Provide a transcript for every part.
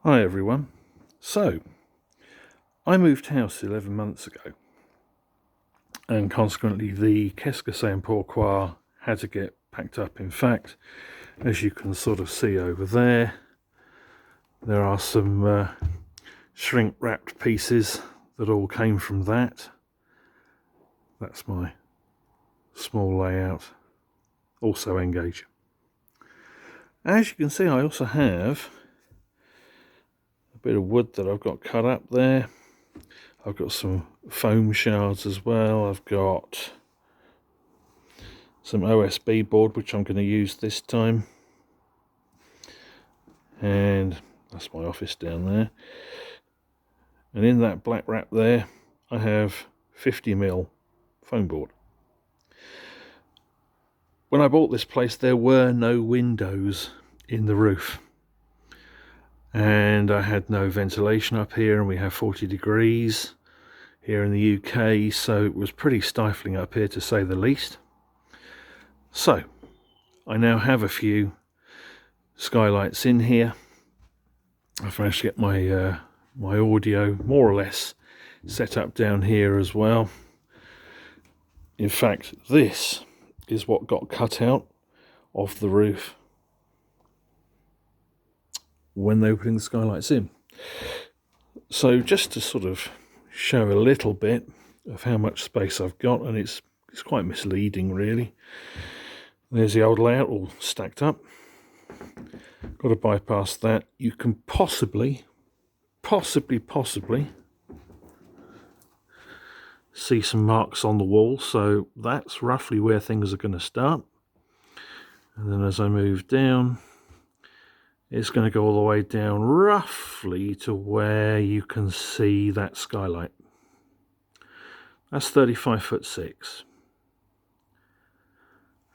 Hi everyone. So, I moved house 11 months ago, and consequently the Qu'est-ce que c'est pourquoi had to get packed up. In fact, as you can sort of see over there, there are some shrink wrapped pieces that all came from that. That's my small layout, also N-Gage. As you can see, I also have a bit of wood that I've got cut up there. I've got some foam shards as well. I've got some OSB board, which I'm going to use this time. And that's my office down there. And in that black wrap there, I have 50mm foam board. When I bought this place, there were no windows in the roof. And I had no ventilation up here, and we have 40 degrees here in the UK, so it was pretty stifling up here, to say the least. So I now have a few skylights in here. I've managed to get my my audio more or less set up down here as well. In fact, this is what got cut out of the roof when they were putting the skylights in. So just to sort of show a little bit of how much space I've got, and it's quite misleading really. There's the old layout all stacked up. Got to bypass that. You can possibly see some marks on the wall, so that's roughly where things are going to start. And then as I move down, it's going to go all the way down roughly to where you can see that skylight. That's 35'6".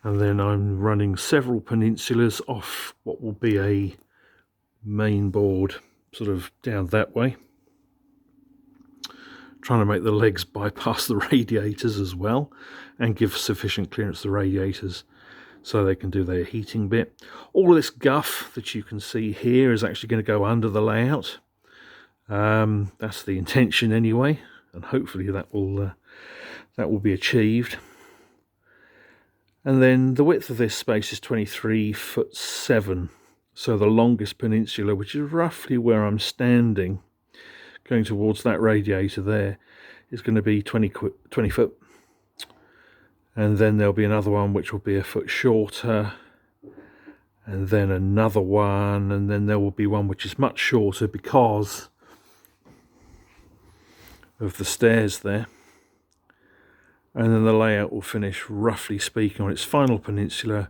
And then I'm running several peninsulas off what will be a main board sort of down that way, trying to make the legs bypass the radiators as well and give sufficient clearance to the radiators so they can do their heating bit. All of this guff that you can see here is actually going to go under the layout. That's the intention anyway, and hopefully that will be achieved. And then the width of this space is 23'7", so the longest peninsula, which is roughly where I'm standing, going towards that radiator there, is going to be 20 foot. And then there'll be another one which will be a foot shorter, and then another one, and then there will be one which is much shorter because of the stairs there. And then the layout will finish, roughly speaking, on its final peninsula,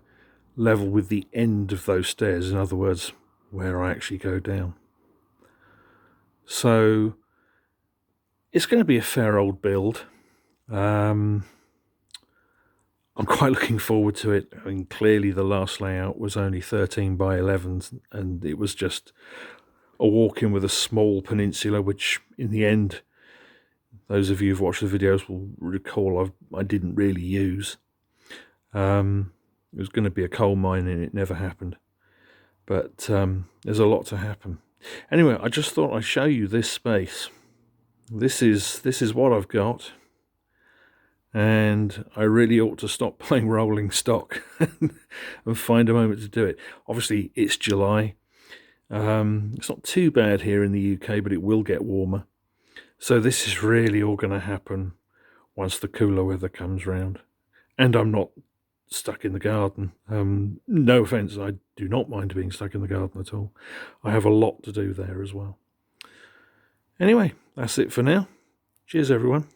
level with the end of those stairs, in other words, where I actually go down. So it's going to be a fair old build. I'm quite looking forward to it. I mean, clearly the last layout was only 13 by 11, and it was just a walk in with a small peninsula, which in the end, those of you who've watched the videos will recall I didn't really use. It was going to be a coal mine and it never happened. But there's a lot to happen. Anyway, I just thought I'd show you this space. This is what I've got. And I really ought to stop playing rolling stock and find a moment to do it. Obviously, it's July. It's not too bad here in the UK, but it will get warmer. So this is really all going to happen once the cooler weather comes round. And I'm not stuck in the garden. No offence, I do not mind being stuck in the garden at all. I have a lot to do there as well. Anyway, that's it for now. Cheers, everyone.